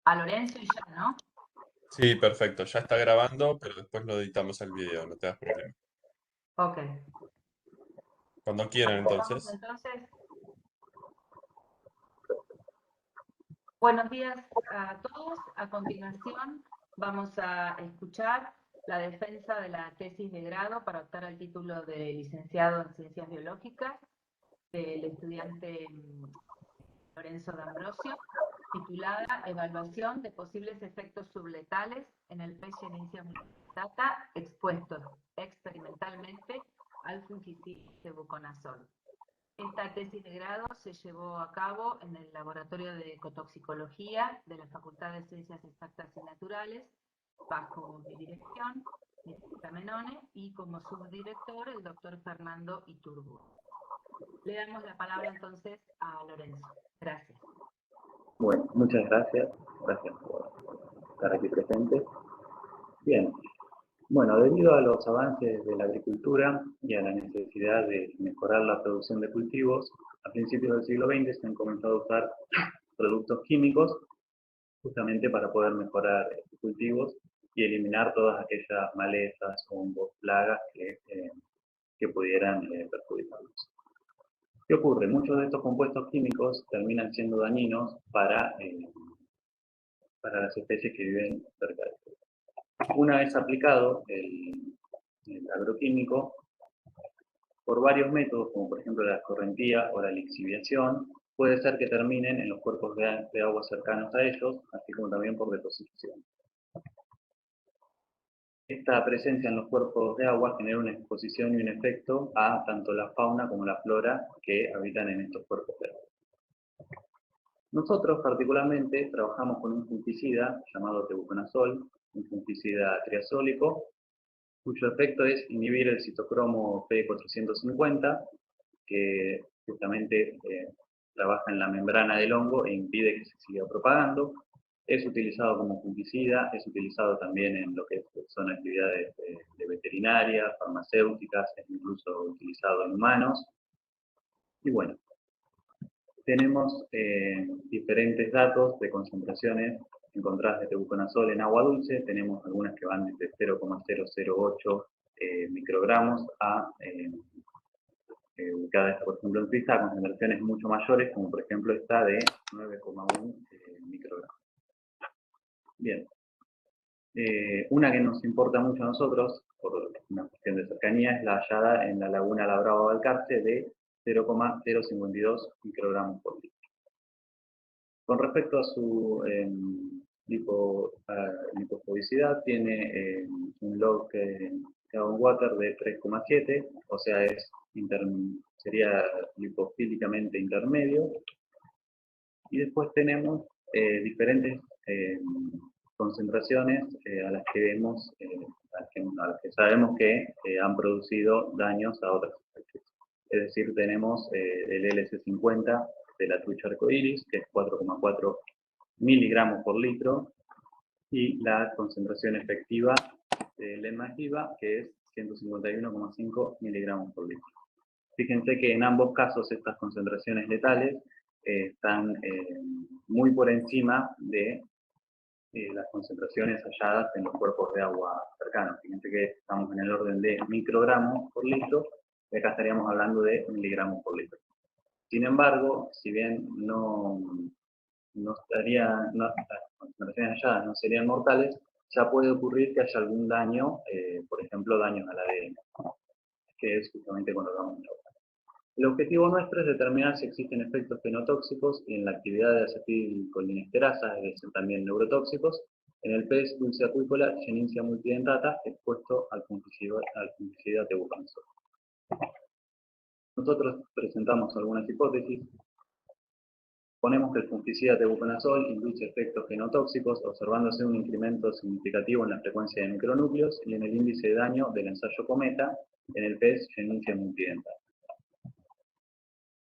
a Lorenzo y ya, ¿no? Sí, perfecto. Ya está grabando, pero después lo editamos el video, no te das problema. Ok. Cuando quieran, Arrancamos entonces. entonces. Buenos días a todos. A continuación vamos a escuchar la defensa de la tesis de grado para optar al título de licenciado en Ciencias Biológicas del estudiante Lorenzo D'Ambrosio, titulada Evaluación de posibles efectos subletales en el pez Xenicia mutata expuestos experimentalmente al fungicida buconazol. Esta tesis de grado se llevó a cabo en el Laboratorio de Ecotoxicología de la Facultad de Ciencias Exactas y Naturales, bajo mi dirección, Mirta Menone, y como subdirector el doctor Fernando Iturburu. Le damos la palabra entonces a Lorenzo. Gracias. Bueno, muchas gracias. Gracias por estar aquí presente. Bien. Bueno, debido a los avances de la agricultura y a la necesidad de mejorar la producción de cultivos, a principios del siglo XX se han comenzado a usar productos químicos justamente para poder mejorar cultivos y eliminar todas aquellas malezas, hongos, plagas que pudieran perjudicarlos. ¿Qué ocurre? Muchos de estos compuestos químicos terminan siendo dañinos para las especies que viven cerca de ellos. Una vez aplicado el agroquímico, por varios métodos, como por ejemplo la escorrentía o la lixiviación, puede ser que terminen en los cuerpos de agua cercanos a ellos, así como también por deposición. Esta presencia en los cuerpos de agua genera una exposición y un efecto a tanto la fauna como la flora que habitan en estos cuerpos de agua. Nosotros particularmente trabajamos con un fungicida llamado tebuconazol, un fungicida triazólico, cuyo efecto es inhibir el citocromo P450, que justamente trabaja en la membrana del hongo e impide que se siga propagando. Es utilizado como fungicida, es utilizado también en lo que son actividades de veterinaria, farmacéuticas, es incluso utilizado en humanos. Y bueno, tenemos diferentes datos de concentraciones encontradas de tebuconazol en agua dulce. Tenemos algunas que van desde 0,008 microgramos a cada vez, por ejemplo, en Suiza, concentraciones mucho mayores, como por ejemplo esta de 9,1 microgramos. Bien. Una que nos importa mucho a nosotros, por una cuestión de cercanía, es la hallada en la laguna La Brava Balcarce de 0,052 microgramos por litro. Con respecto a su lipofobicidad, tiene un log carbon water de 3,7, o sea, sería lipofílicamente intermedio. Y después tenemos diferentes concentraciones a las que vemos, a las que sabemos que han producido daños a otras especies. Es decir, tenemos el LC50 de la trucha arcoíris, que es 4,4 miligramos por litro, y la concentración efectiva del Emagiva, que es 151,5 miligramos por litro. Fíjense que en ambos casos estas concentraciones letales están muy por encima de las concentraciones halladas en los cuerpos de agua cercanos. Fíjense que estamos en el orden de microgramos por litro, y acá estaríamos hablando de miligramos por litro. Sin embargo, si bien las concentraciones halladas no serían mortales, ya puede ocurrir que haya algún daño, por ejemplo, daños al ADN, que es justamente cuando hablamos de agua. El objetivo nuestro es determinar si existen efectos fenotóxicos y en la actividad de acetilcolinesterasa, es decir, también neurotóxicos, en el pez dulce acuícola Xenicia multidentata expuesto al fungicida tebuconazol. Nosotros presentamos algunas hipótesis. Ponemos que el fungicida tebuconazol induce efectos genotóxicos, observándose un incremento significativo en la frecuencia de micronúcleos y en el índice de daño del ensayo Cometa en el pez Xenicia multidentata.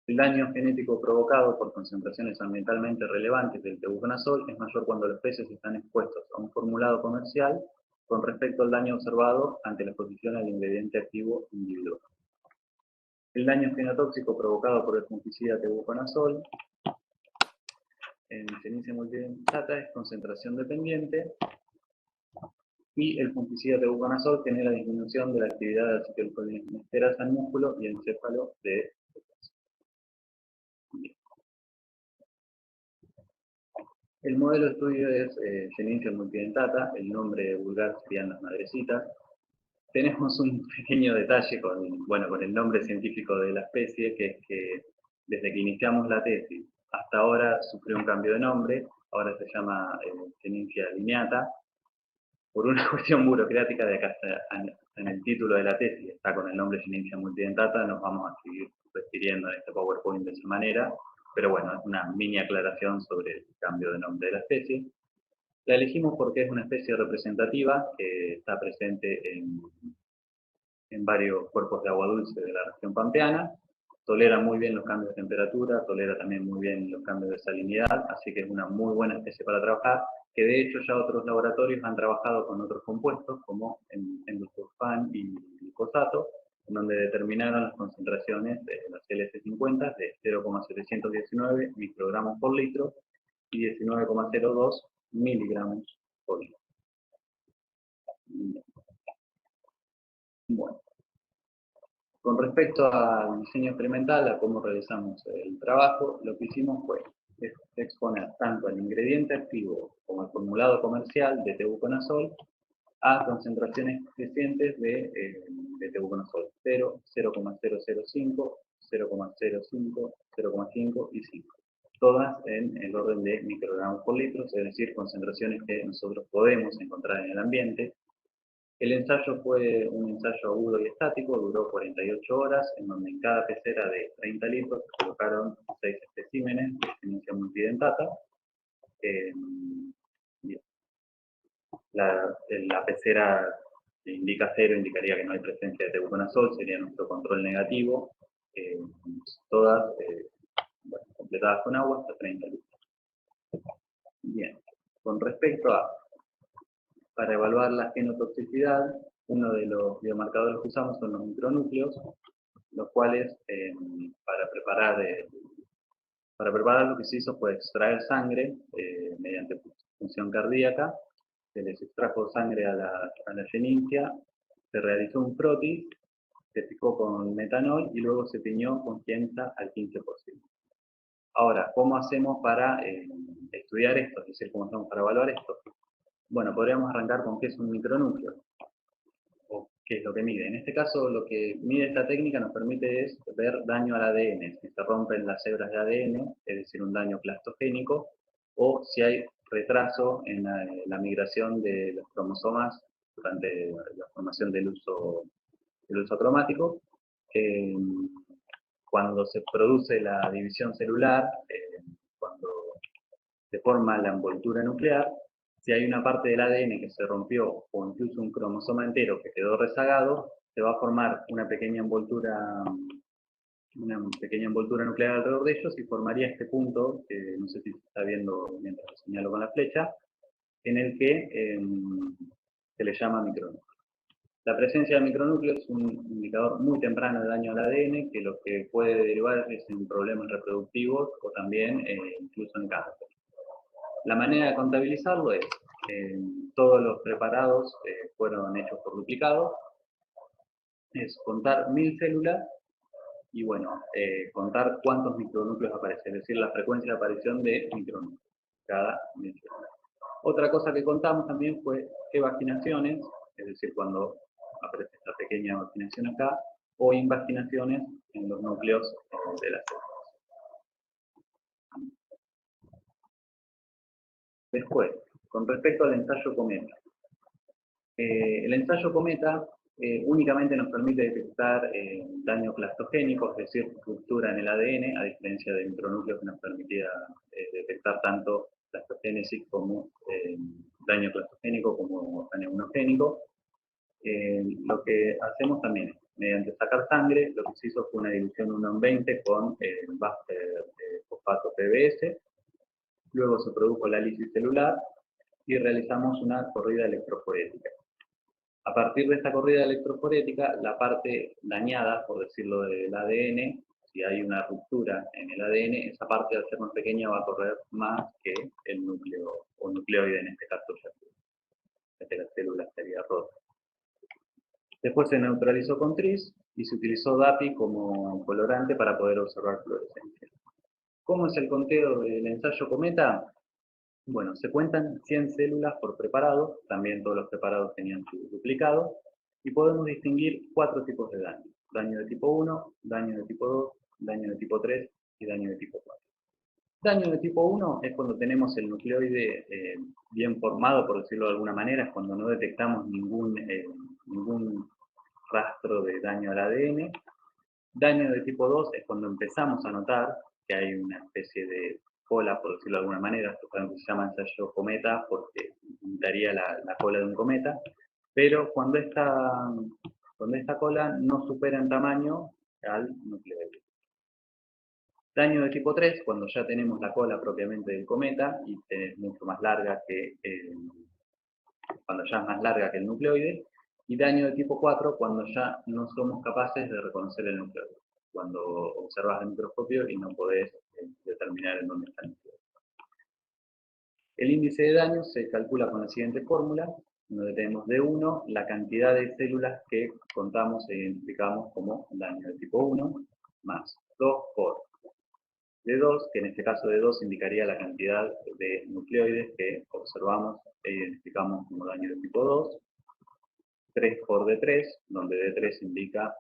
El daño genético provocado por concentraciones ambientalmente relevantes del tebuconazol es mayor cuando los peces están expuestos a un formulado comercial con respecto al daño observado ante la exposición al ingrediente activo individual. El daño genotóxico provocado por el fungicida tebuconazol en Shenincia multidentata es concentración dependiente, y el fungicida tebuconazol tiene la disminución de la actividad de acetilcolinesterasa al músculo y encéfalo de. El modelo de estudio es Shenincia multidentata, el nombre vulgar serían las madrecitas. Tenemos un pequeño detalle con el nombre científico de la especie, que es que desde que iniciamos la tesis hasta ahora sufrió un cambio de nombre, ahora se llama Shenincia lineata. Por una cuestión burocrática de acá en el título de la tesis está con el nombre Shenincia multidentata, nos vamos a seguir refiriendo en este PowerPoint de esa manera, pero bueno, es una mini aclaración sobre el cambio de nombre de la especie. La elegimos porque es una especie representativa que está presente en varios cuerpos de agua dulce de la región pampeana, tolera muy bien los cambios de temperatura, tolera también muy bien los cambios de salinidad, así que es una muy buena especie para trabajar, que de hecho ya otros laboratorios han trabajado con otros compuestos, como endossulfán y glifosato, en donde determinaron las concentraciones de las LS50 de 0,719 microgramos por litro y 19,02 miligramos por litro. Bueno, con respecto al diseño experimental, a cómo realizamos el trabajo, lo que hicimos fue exponer tanto el ingrediente activo como el formulado comercial de tebuconazol a concentraciones crecientes de tebuconazol 0, 0,005, 0,05, 0,5 y 5. Todas en el orden de microgramos por litro, es decir, concentraciones que nosotros podemos encontrar en el ambiente. El ensayo fue un ensayo agudo y estático, duró 48 horas, en donde en cada pecera de 30 litros se colocaron 6 especímenes de Shenincia multidentata. La pecera que indica 0 indicaría que no hay presencia de tebuconazol, sería nuestro control negativo, todas completadas con agua hasta 30 litros. Bien, con respecto a, para evaluar la genotoxicidad, uno de los biomarcadores que usamos son los micronúcleos, los cuales para preparar lo que se hizo fue extraer sangre mediante punción cardíaca, se les extrajo sangre a la Shenincia, se realizó un frotis, se picó con metanol y luego se tiñó con giemsa al 15%. Ahora, ¿cómo hacemos para estudiar esto? Es decir, ¿cómo hacemos para evaluar esto? Bueno, podríamos arrancar con qué es un micronúcleo, o qué es lo que mide. En este caso, lo que mide esta técnica nos permite es ver daño al ADN, si se rompen las hebras de ADN, es decir, un daño plastogénico, o si hay retraso en la migración de los cromosomas durante la formación del uso cromático. Cuando se produce la división celular, cuando se forma la envoltura nuclear, si hay una parte del ADN que se rompió o incluso un cromosoma entero que quedó rezagado, se va a formar una pequeña envoltura nuclear alrededor de ellos y formaría este punto, que no sé si se está viendo mientras lo señalo con la flecha, en el que se le llama micronúcleo. La presencia de micronúcleos es un indicador muy temprano de daño al ADN, que lo que puede derivar es en problemas reproductivos o también incluso en cáncer. La manera de contabilizarlo es, todos los preparados fueron hechos por duplicado, es contar 1000 células y bueno, contar cuántos micronúcleos aparecen, es decir, la frecuencia de aparición de micronúcleos cada 1000 células. Otra cosa que contamos también fue evaginaciones, es decir, cuando aparece esta pequeña evaginación acá, o invaginaciones en los núcleos de las células. Después, con respecto al ensayo Cometa. El ensayo Cometa únicamente nos permite detectar daño plastogénico, es decir, ruptura en el ADN, a diferencia de micronúcleos que nos permitía detectar tanto plastogénesis como daño plastogénico como daño inmunogénico. Lo que hacemos también, mediante sacar sangre, lo que se hizo fue una dilución 1 en 20 con fosfato PBS, luego se produjo la lisis celular y realizamos una corrida electroforética. A partir de esta corrida electroforética, la parte dañada, por decirlo, del ADN, si hay una ruptura en el ADN, esa parte al ser más pequeña va a correr más que el núcleo, o nucleoide en este caso, ya que la célula estaría rota. Después se neutralizó con tris y se utilizó DAPI como colorante para poder observar fluorescencia. ¿Cómo es el conteo del ensayo Cometa? Bueno, se cuentan 100 células por preparado, también todos los preparados tenían su duplicado, y podemos distinguir 4 tipos de daño. Daño de tipo 1, daño de tipo 2, daño de tipo 3 y daño de tipo 4. Daño de tipo 1 es cuando tenemos el nucleoide bien formado, por decirlo de alguna manera, es cuando no detectamos ningún rastro de daño al ADN. Daño de tipo 2 es cuando empezamos a notar que hay una especie de cola, por decirlo de alguna manera, esto se llama ensayo cometa porque imitaría la cola de un cometa, pero cuando esta cola no supera en tamaño al nucleoide. Daño de tipo 3, cuando ya tenemos la cola propiamente del cometa y es mucho más larga cuando ya es más larga que el nucleoide. Y daño de tipo 4, cuando ya no somos capaces de reconocer el nucleoide. Cuando observas el microscopio y no podés determinar en dónde está el nucleoide. El índice de daño se calcula con la siguiente fórmula, donde tenemos de 1 la cantidad de células que contamos e identificamos como daño de tipo 1, más 2 por de 2, que en este caso de 2 indicaría la cantidad de nucleoides que observamos e identificamos como daño de tipo 2, 3 por D3, donde D3 indica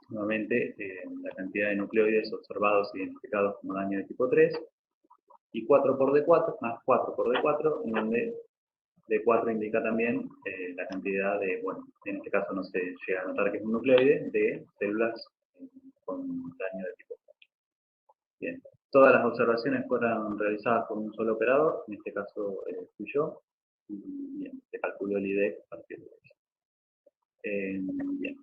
nuevamente la cantidad de nucleoides observados e identificados como daño de tipo 3, y 4 por D4, más 4 por D4, en donde D4 indica también la cantidad de, bueno, en este caso no se llega a notar que es un nucleoide, de células con daño de tipo 4. Bien, todas las observaciones fueron realizadas por un solo operador, en este caso fui yo, y bien, se calculó el IDEX a partir de eso. Bien.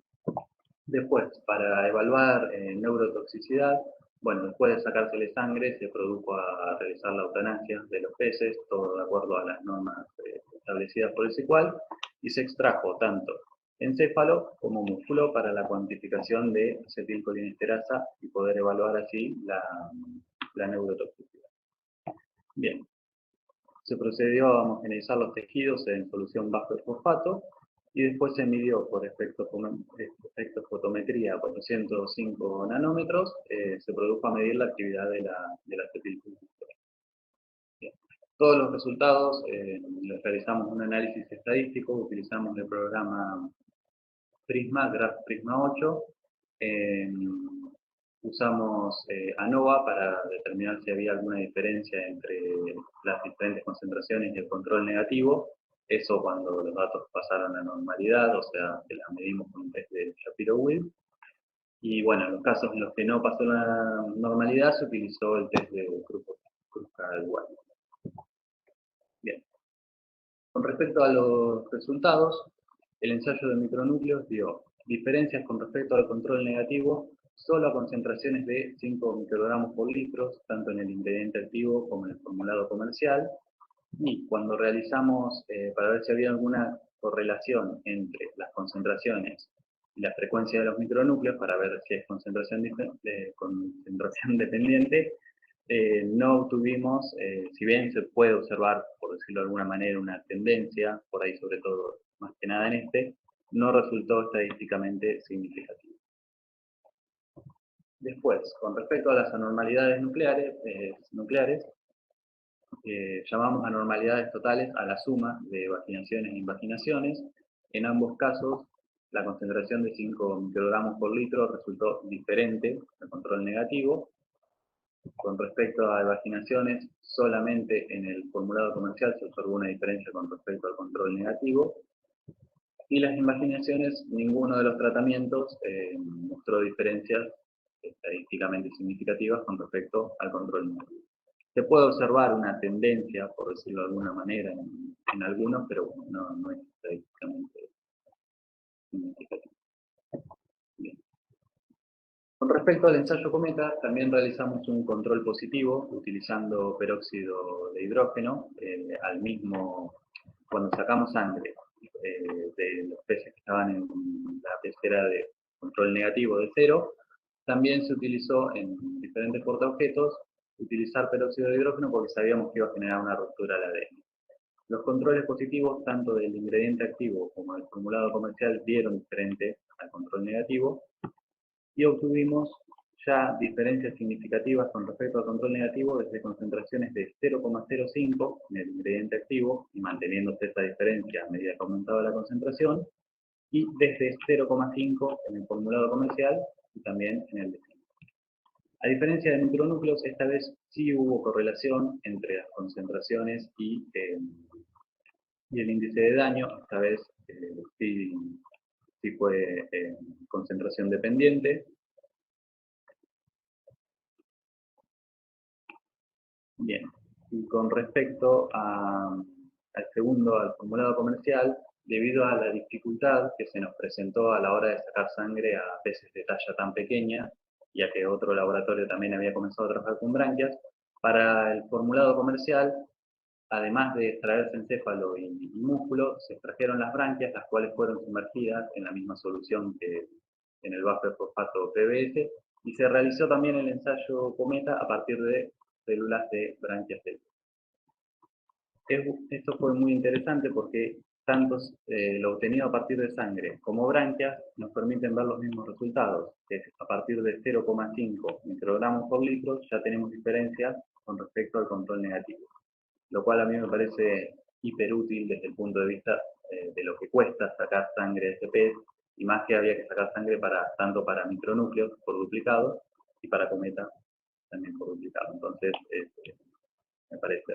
Después, para evaluar neurotoxicidad, bueno, después de sacársele sangre, se produjo a realizar la eutanasia de los peces, todo de acuerdo a las normas establecidas por el SICUAL, y se extrajo tanto encéfalo como músculo para la cuantificación de acetilcolinesterasa y poder evaluar así la neurotoxicidad. Bien, se procedió a homogeneizar los tejidos en solución bajo el fosfato, y después se midió por espectrofotometría a 405 nanómetros, se produjo a medir la actividad de la acetilcolinesterasa. Todos los resultados, les realizamos un análisis estadístico, utilizamos el programa Prisma, Graph Prisma 8, usamos ANOVA para determinar si había alguna diferencia entre las diferentes concentraciones y el control negativo. Eso cuando los datos pasaron a normalidad, o sea, que las medimos con un test de Shapiro-Wilk. Y bueno, en los casos en los que no pasó la normalidad, se utilizó el test de Kruskal-Walker. Bien. Con respecto a los resultados, el ensayo de micronúcleos dio diferencias con respecto al control negativo solo a concentraciones de 5 microgramos por litro, tanto en el ingrediente activo como en el formulado comercial. Y cuando realizamos, para ver si había alguna correlación entre las concentraciones y la frecuencia de los micronúcleos, para ver si es concentración dependiente, no obtuvimos, si bien se puede observar, por decirlo de alguna manera, una tendencia, por ahí sobre todo, más que nada en este, no resultó estadísticamente significativo. Después, con respecto a las anormalidades nucleares, llamamos anormalidades totales a la suma de vaginaciones e invaginaciones. En ambos casos, la concentración de 5 microgramos por litro resultó diferente al control negativo. Con respecto a vaginaciones, solamente en el formulado comercial se observó una diferencia con respecto al control negativo. Y las invaginaciones, ninguno de los tratamientos mostró diferencias estadísticamente significativas con respecto al control negativo. Se puede observar una tendencia, por decirlo de alguna manera, en algunos, pero no es estadísticamente significativo. Bien. Con respecto al ensayo Cometa, también realizamos un control positivo utilizando peróxido de hidrógeno, cuando sacamos sangre de los peces que estaban en la pecera de control negativo de 0, También se utilizó en diferentes portaobjetos utilizar peróxido de hidrógeno porque sabíamos que iba a generar una ruptura al ADN. Los controles positivos, tanto del ingrediente activo como del formulado comercial, dieron diferente al control negativo y obtuvimos ya diferencias significativas con respecto al control negativo desde concentraciones de 0,05 en el ingrediente activo y manteniéndose esa diferencia a medida que aumentaba la concentración, y desde 0,5 en el formulado comercial y también en el destino. A diferencia de micronúcleos, esta vez sí hubo correlación entre las concentraciones y el índice de daño. Esta vez sí fue concentración dependiente. Bien, y con respecto al formulado comercial, debido a la dificultad que se nos presentó a la hora de sacar sangre a peces de talla tan pequeña, ya que otro laboratorio también había comenzado a trabajar con branquias, para el formulado comercial, además de extraerse encéfalo y músculo, se extrajeron las branquias, las cuales fueron sumergidas en la misma solución que en el buffer fosfato PBS, y se realizó también el ensayo Cometa a partir de células de branquias de Esto fue muy interesante porque tanto lo obtenido a partir de sangre como branquias nos permiten ver los mismos resultados. A partir de 0,5 microgramos por litro ya tenemos diferencias con respecto al control negativo, lo cual a mí me parece hiperútil desde el punto de vista de lo que cuesta sacar sangre de este pez, y más que había que sacar sangre tanto para micronúcleos por duplicado y para cometa también por duplicado. Entonces me parece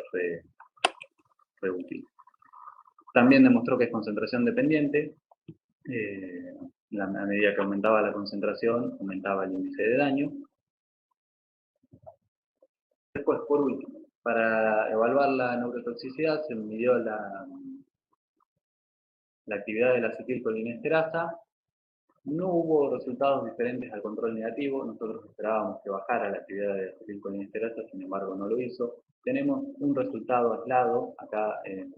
re útil. También demostró que es concentración dependiente. A medida que aumentaba la concentración, aumentaba el índice de daño. Después, por último, para evaluar la neurotoxicidad se midió la actividad de la acetilcolinesterasa. No hubo resultados diferentes al control negativo. Nosotros esperábamos que bajara la actividad de la acetilcolinesterasa, sin embargo no lo hizo. Tenemos un resultado aislado acá en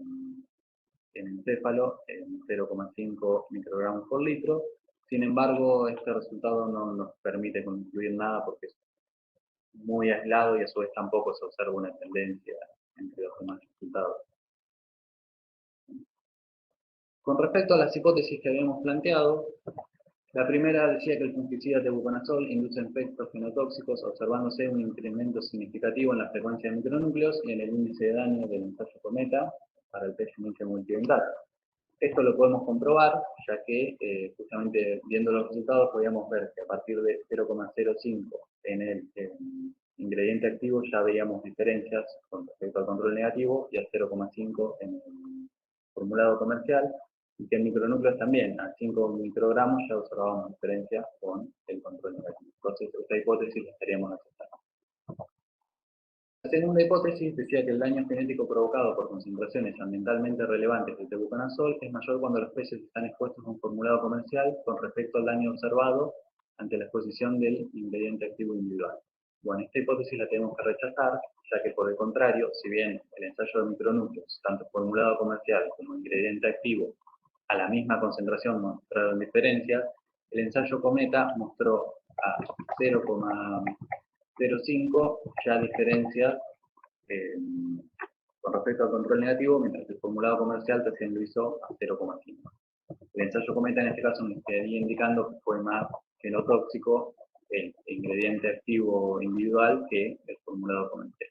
encéfalo en 0,5 microgramos por litro. Sin embargo, este resultado no nos permite concluir nada porque es muy aislado y a su vez tampoco se observa una tendencia entre los demás resultados. Con respecto a las hipótesis que habíamos planteado, la primera decía que el fungicida tebuconazol induce efectos genotóxicos, observándose un incremento significativo en la frecuencia de micronúcleos y en el índice de daño del ensayo Cometa para el pez multidentata. Esto lo podemos comprobar, ya que justamente viendo los resultados podíamos ver que a partir de 0,05 en el ingrediente activo ya veíamos diferencias con respecto al control negativo, y a 0,5 en el formulado comercial, y que en micronúcleos también, a 5 microgramos ya observábamos diferencias con el control negativo. Entonces, esta hipótesis la estaríamos aceptando. La segunda hipótesis decía que el daño genético provocado por concentraciones ambientalmente relevantes del tebuconazol es mayor cuando los peces están expuestos a un formulado comercial con respecto al daño observado ante la exposición del ingrediente activo individual. Bueno, esta hipótesis la tenemos que rechazar, ya que por el contrario, si bien el ensayo de micronúcleos, tanto formulado comercial como ingrediente activo, a la misma concentración mostraron diferencias, el ensayo Cometa mostró a 0,05 ya diferencias con respecto al control negativo, mientras que el formulado comercial recién lo hizo a 0,5. El ensayo Cometa en este caso nos estaría indicando que fue más genotóxico el ingrediente activo individual que el formulado comercial.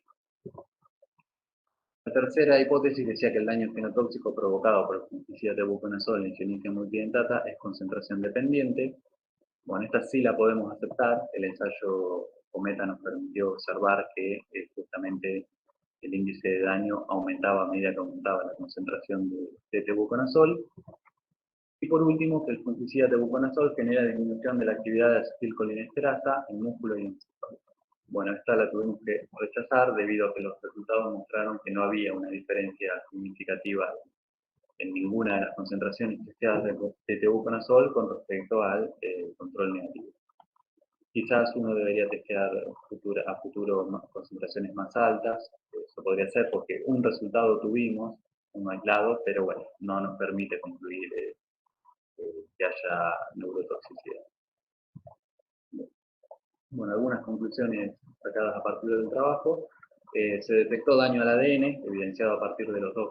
La tercera hipótesis decía que el daño genotóxico provocado por el fungicida tebuconazol en Escherichia multidentata es concentración dependiente. Bueno, esta sí la podemos aceptar. El ensayo Cometa nos permitió observar que justamente el índice de daño aumentaba a medida que aumentaba la concentración de tebuconazol. Y por último, que el fungicida tebuconazol genera disminución de la actividad de acetilcolinesterasa en músculo y en encéfalo. Bueno, esta la tuvimos que rechazar debido a que los resultados mostraron que no había una diferencia significativa en ninguna de las concentraciones testeadas de tebuconazol con respecto al control negativo. Quizás uno debería testear a futuro concentraciones más altas. Eso podría ser porque un resultado tuvimos, uno aislado, pero bueno, no nos permite concluir que haya neurotoxicidad. Bueno, algunas conclusiones sacadas a partir del trabajo. Se detectó daño al ADN, evidenciado a partir de los dos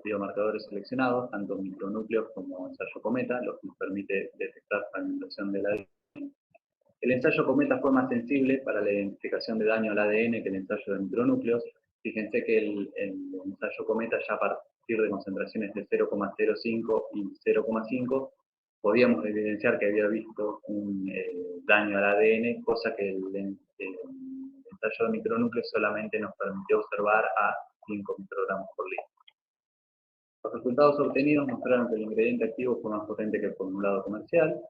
biomarcadores seleccionados, tanto micronúcleos como ensayo cometa, lo que nos permite detectar fragmentación del ADN. El ensayo cometa fue más sensible para la identificación de daño al ADN que el ensayo de micronúcleos. Fíjense que el ensayo cometa, ya a partir de concentraciones de 0,05 y 0,5, podíamos evidenciar que había visto un daño al ADN, cosa que el ensayo de micronúcleos solamente nos permitió observar a 5 microgramos por litro. Los resultados obtenidos mostraron que el ingrediente activo fue más potente que el formulado comercial.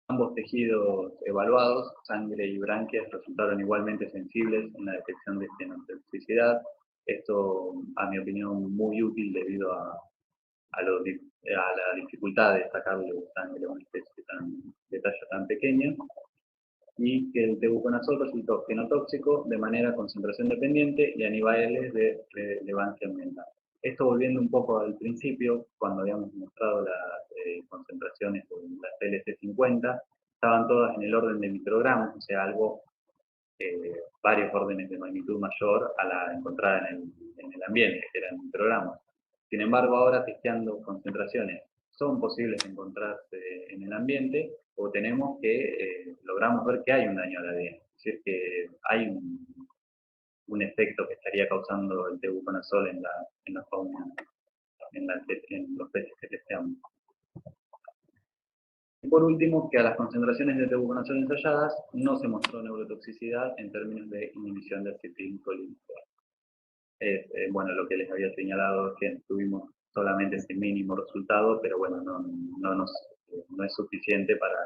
Ambos tejidos evaluados, sangre y branquias, resultaron igualmente sensibles en la detección de genotoxicidad. Esto, a mi opinión, muy útil debido a la dificultad de sacarle sangre a una especie de talla tan pequeña, y que el tebuconazol resultó genotóxico de manera concentración dependiente y a niveles de relevancia ambiental. Esto volviendo un poco al principio, cuando habíamos mostrado las concentraciones de las LC50, estaban todas en el orden de microgramos, o sea, algo, varios órdenes de magnitud mayor a la encontrada en el ambiente, que eran microgramos. Sin embargo, ahora testeando concentraciones son posibles de encontrarse en el ambiente, o tenemos que logramos ver que hay un daño al ADN, es decir, que hay un efecto que estaría causando el tebuconazol en la fauna, en los peces que testeamos. Y por último, que a las concentraciones de tebuconazol ensayadas no se mostró neurotoxicidad en términos de inhibición de acetilcolinestol. Bueno, lo que les había señalado es que tuvimos solamente ese mínimo resultado, pero bueno, no es suficiente para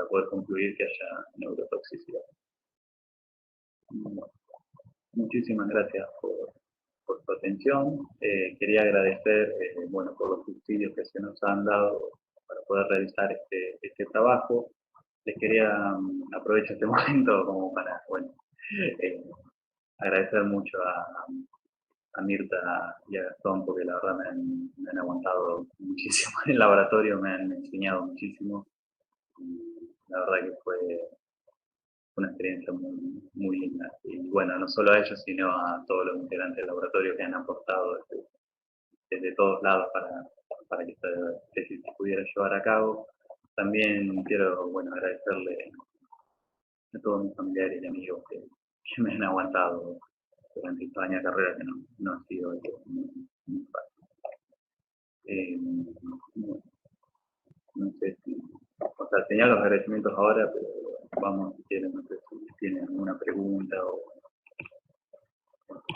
poder concluir que haya neurotoxicidad. Bueno, muchísimas gracias por su atención. Quería agradecer bueno, por los subsidios que se nos han dado para poder realizar este trabajo. Les quería aprovechar este momento como para bueno, agradecer mucho a Mirta y a Gastón, porque la verdad me han aguantado muchísimo en el laboratorio, me han enseñado muchísimo. Y la verdad que fue una experiencia muy, muy linda. Y bueno, no solo a ellos, sino a todos los integrantes del laboratorio que han aportado desde todos lados para que esta tesis se pudiera llevar a cabo. También quiero bueno, agradecerle a todos mis familiares y amigos que me han aguantado durante esta año de carrera, que no ha sido muy fácil. Bueno, no sé si, o sea, tenía los agradecimientos ahora, pero vamos, si quieren, no sé si tienen alguna pregunta o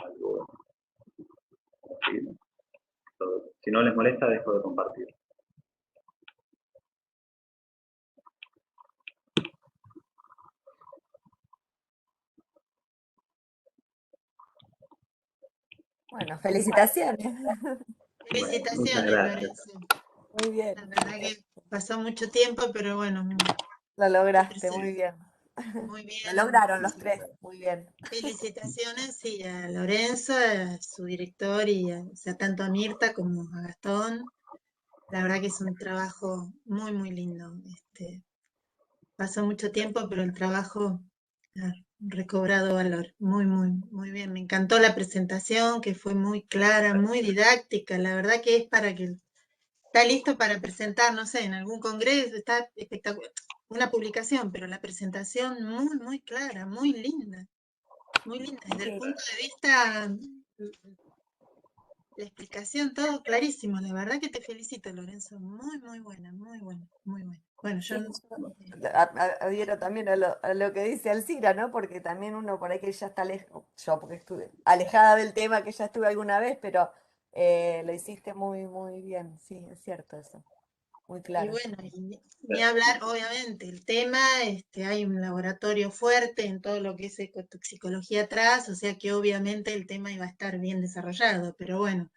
algo así. Si no les molesta, dejo de compartir. Bueno, felicitaciones. Felicitaciones, Muchas gracias. Lorenzo. Muy bien. La verdad que pasó mucho tiempo, pero bueno, Lo lograste, muy bien. muy bien. Lo lograron los tres, muy bien. Felicitaciones, sí, a Lorenzo, a su director y o sea, tanto a Mirta como a Gastón. La verdad que es un trabajo muy, muy lindo. Pasó mucho tiempo, pero el trabajo ha recobrado valor. Muy, muy, muy bien. Me encantó la presentación, que fue muy clara, muy didáctica. La verdad que es para que está listo para presentar, no sé, en algún congreso, está espectacular. Una publicación, pero la presentación muy, muy clara, muy linda. Muy linda. Desde el punto de vista, la explicación, todo clarísimo. La verdad que te felicito, Lorenzo. Muy, muy buena, muy buena, muy buena. Bueno, yo Adhiero también a lo que dice Alcira, ¿no? Porque también uno por ahí que ya está lejos, yo porque estuve alejada del tema, que ya estuve alguna vez, pero lo hiciste muy, muy bien, sí, es cierto eso, muy y claro. bueno, y ni hablar, obviamente, el tema, hay un laboratorio fuerte en todo lo que es ecotoxicología atrás, o sea que obviamente el tema iba a estar bien desarrollado, pero bueno,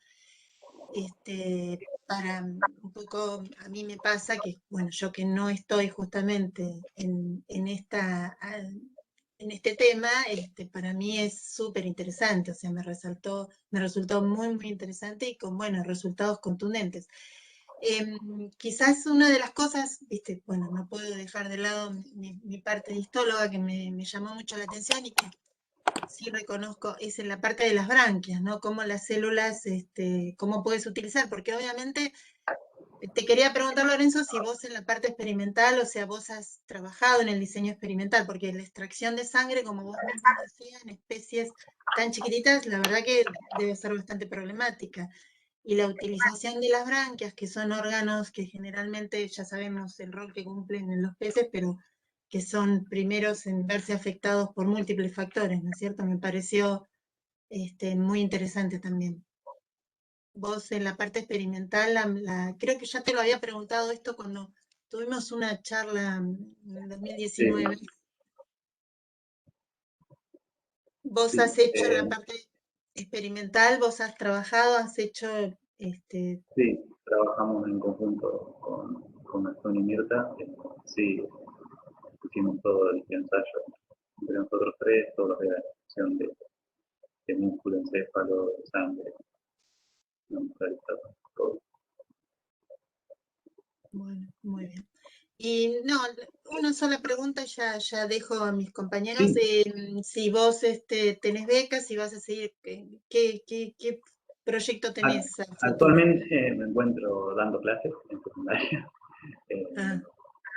para un poco, a mí me pasa que, bueno, yo que no estoy justamente en este tema, para mí es súper interesante, o sea, me resultó muy, muy interesante y con buenos resultados contundentes. Quizás una de las cosas, viste, bueno, no puedo dejar de lado mi parte de históloga que me llamó mucho la atención y que sí reconozco, es en la parte de las branquias, ¿no? Cómo las células, cómo puedes utilizar, porque obviamente te quería preguntar, Lorenzo, si vos en la parte experimental, o sea, vos has trabajado en el diseño experimental, porque la extracción de sangre, como vos mismo decías, en especies tan chiquititas, la verdad que debe ser bastante problemática. Y la utilización de las branquias, que son órganos que generalmente ya sabemos el rol que cumplen en los peces, pero que son primeros en verse afectados por múltiples factores, ¿no es cierto? Me pareció muy interesante también. Vos en la parte experimental, creo que ya te lo había preguntado esto cuando tuvimos una charla en el 2019. Sí, Vos sí. has hecho la parte experimental, vos has trabajado, has hecho, Sí, trabajamos en conjunto con Gastón y Mirta. Sí, hicimos todo el ensayo entre nosotros tres, todo lo que era la cuestión de músculo, encéfalo, de sangre, una mujer, todo. bueno, muy bien. Y no, una sola pregunta, ya dejo a mis compañeros. Sí, Si vos tenés becas, si vas a seguir, ¿qué proyecto tenés a futuro? actualmente me encuentro dando clases en secundaria. Eh, Ah,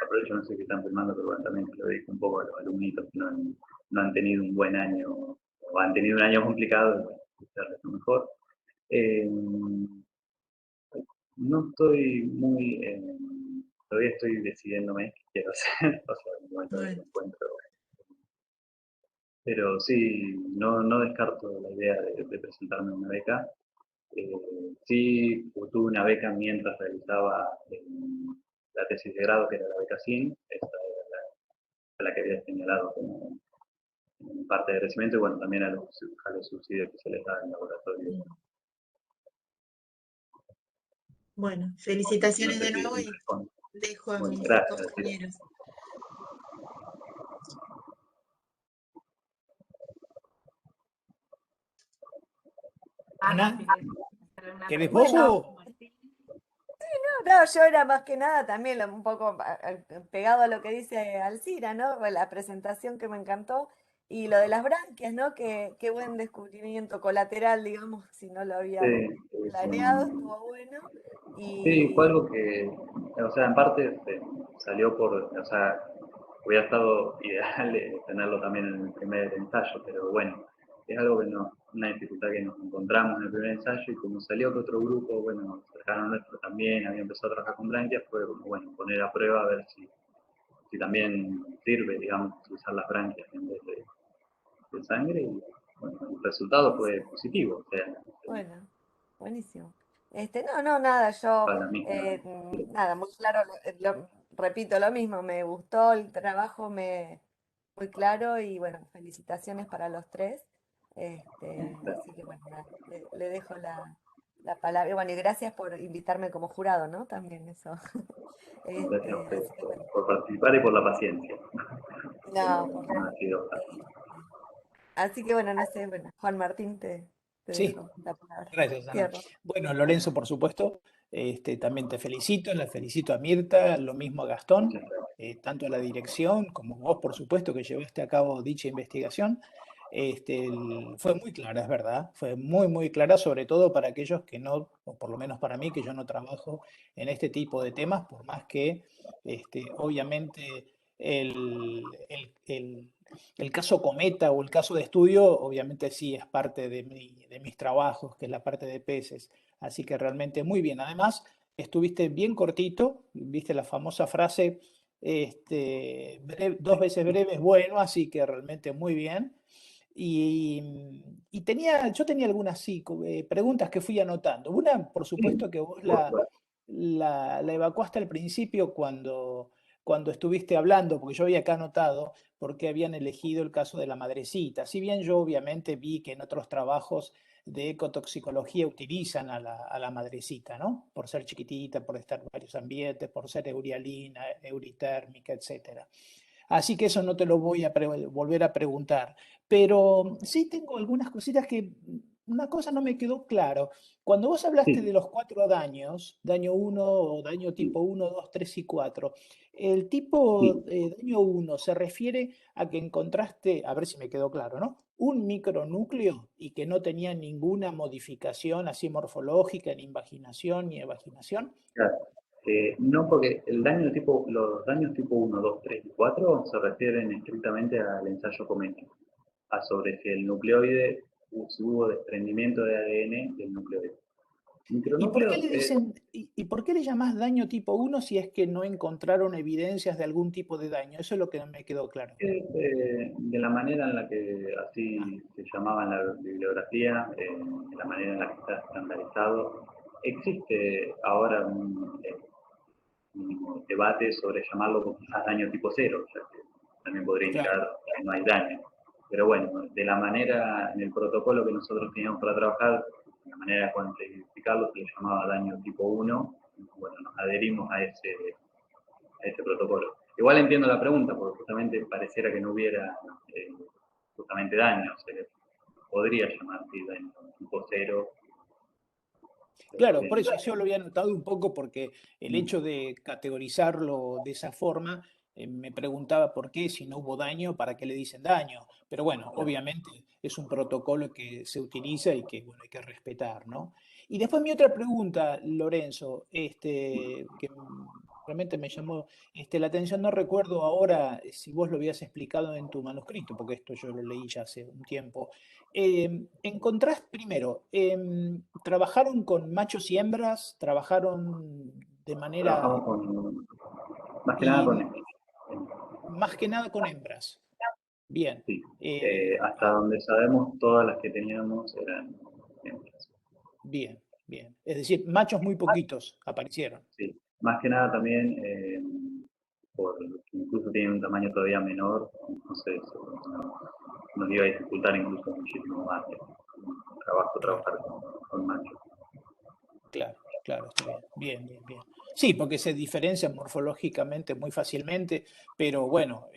Aprovecho, no sé si están filmando, pero bueno, también lo dedico un poco a los alumnitos que no han tenido un buen año, o han tenido un año complicado, y bueno, desearles lo mejor. Eh, no estoy muy, todavía estoy decidiéndome qué quiero hacer, o sea, en un momento de bueno, encuentro. Pero sí, no descarto la idea de presentarme a una beca. Eh, sí, tuve una beca mientras realizaba la tesis de grado, que era la beca SIN, esta era la que había señalado como parte de crecimiento, y bueno, también a los subsidios que se les da en el laboratorio. bueno, No felicitaciones sé de si nuevo me y responde. dejo a Bueno, mis gracias. compañeros. Ana, Ana, si querés hacer una ¿querés vos pregunta, Bueno, o...? Martín. no, yo era más que nada también un poco pegado a lo que dice Alcira, ¿no? Bueno, la presentación que me encantó y lo de las branquias, ¿no? Qué buen descubrimiento colateral, digamos, si no lo habíamos Sí, planeado, estuvo bueno. sí, fue Y algo que, o sea, en parte salió por, o sea, hubiera estado ideal tenerlo también en el primer ensayo, pero bueno, es algo que no, una dificultad que nos encontramos en el primer ensayo, y como salió que otro grupo, bueno, cercano a nuestro también había empezado a trabajar con branquias, fue como, bueno, poner a prueba a ver si también sirve, digamos, usar las branquias en vez de sangre, y bueno, el resultado fue buenísimo. positivo, o sea, Bueno, buenísimo. No, nada, yo, para la misma. nada, muy claro, repito lo mismo, me gustó el trabajo, muy claro y bueno, felicitaciones para los tres. Así que bueno, nada, le dejo la palabra. Y bueno, y gracias por invitarme como jurado, ¿no? También eso. Gracias a ustedes Así que bueno, por participar y por la paciencia, que no, por no ha favor. sido fácil. Eh, Así que bueno, no sé, bueno, Juan Martín, te Sí, dejo la palabra. gracias, Ana. Cierro. Bueno, Lorenzo, por supuesto, también te felicito, la felicito a Mirta, lo mismo a Gastón, Muchas gracias. tanto a la dirección como vos, por supuesto, que llevaste a cabo dicha investigación. Fue muy clara, es verdad, fue muy, muy clara, sobre todo para aquellos que no, o por lo menos para mí, que yo no trabajo en este tipo de temas, por más que obviamente el caso Cometa o el caso de estudio, obviamente sí es parte de mis trabajos, que es la parte de peces. Así que realmente muy bien. Además, estuviste bien cortito, viste la famosa frase, dos veces breve es bueno, así que realmente muy bien. Yo tenía algunas sí, preguntas que fui anotando. Una, por Sí, supuesto, que vos por supuesto. la evacuaste al principio cuando estuviste hablando, porque yo había acá anotado por qué habían elegido el caso de la madrecita. Si bien yo obviamente vi que en otros trabajos de ecotoxicología utilizan a la madrecita, ¿no? Por ser chiquitita, por estar en varios ambientes, por ser eurialina, euritérmica, etcétera. Así que eso no te lo voy a volver a preguntar. Pero sí tengo algunas cositas que una cosa no me quedó claro. Cuando vos hablaste Sí, de los 4 daños, daño 1 o daño sí, tipo 1, 2, 3 y 4, el tipo sí, daño 1 se refiere a que encontraste, a ver si me quedó claro, ¿no? Un micronúcleo y que no tenía ninguna modificación así morfológica, ni invaginación, ni evaginación. claro. No, porque los daños tipo 1, 2, 3 y 4 se refieren estrictamente al ensayo Cometti, a sobre si el nucleoide, si hubo desprendimiento de ADN del nucleoide. ¿Y por qué Micronúcleos, le dicen, y por qué le llamás daño tipo 1 si es que no encontraron evidencias de algún tipo de daño? Eso es lo que no me quedó claro. de la manera en la que Ah, así se llamaba en la bibliografía, de la manera en la que está estandarizado, existe ahora un debate sobre llamarlo quizás daño tipo 0, ya que también podría claro, indicar que no hay daño. Pero bueno, de la manera, en el protocolo que nosotros teníamos para trabajar, la manera de cuantificarlo se le llamaba daño tipo 1, bueno, nos adherimos a ese protocolo. Igual entiendo la pregunta, porque justamente pareciera que no hubiera justamente daño, se le podría llamar así daño tipo 0, pero claro, por bien. eso yo lo había notado un poco porque el Mm, hecho de categorizarlo de esa forma me preguntaba por qué, si no hubo daño, ¿para qué le dicen daño? Pero bueno, claro. obviamente es un protocolo que se utiliza y que bueno, hay que respetar, ¿no? Y después mi otra pregunta, Lorenzo, que realmente me llamó la atención, no recuerdo ahora si vos lo habías explicado en tu manuscrito, porque esto yo lo leí ya hace un tiempo. Encontrás primero, ¿trabajaron con machos y hembras? ¿Trabajaron de manera Trabajamos con, más que nada con y esto. más que nada con hembras? Bien. Sí, eh, hasta ah, donde sabemos, todas las que teníamos eran hembras. bien, bien. Es decir, machos muy poquitos aparecieron. Sí, más que nada también, por incluso tienen un tamaño todavía menor, entonces nos iba a dificultar incluso muchísimo más el trabajo Claro, trabajar con machos. claro, claro, está bien. Bien, bien, bien. Sí, porque se diferencian morfológicamente muy fácilmente, pero bueno,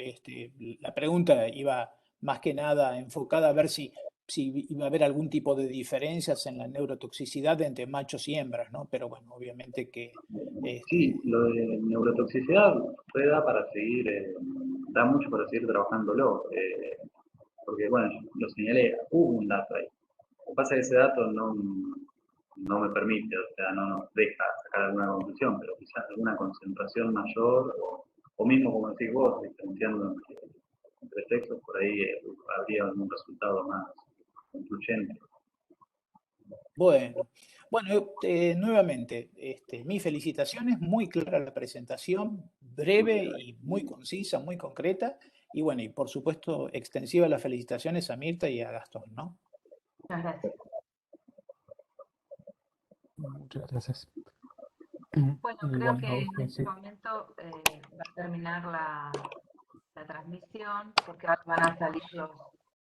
la pregunta iba más que nada enfocada a ver si iba a haber algún tipo de diferencias en la neurotoxicidad entre machos y hembras, ¿no? Pero bueno, obviamente que Sí, este, lo de neurotoxicidad da para seguir, da mucho para seguir trabajándolo, porque bueno, lo señalé, hubo un dato ahí. Lo que pasa es que ese dato no me permite, o sea, no nos deja sacar alguna conclusión, pero quizás alguna concentración mayor, o mismo como decís vos, diferenciando entre sexos, por ahí habría algún resultado más concluyente. bueno, bueno, nuevamente, mis felicitaciones, muy clara la presentación, breve Muchas y gracias. muy concisa, muy concreta, y bueno, y por supuesto extensiva las felicitaciones a Mirta y a Gastón, ¿no? Muchas gracias. Muchas gracias. Bueno, Y creo bueno, que a en usted este sí. momento va a terminar la transmisión, porque ahora van a salir los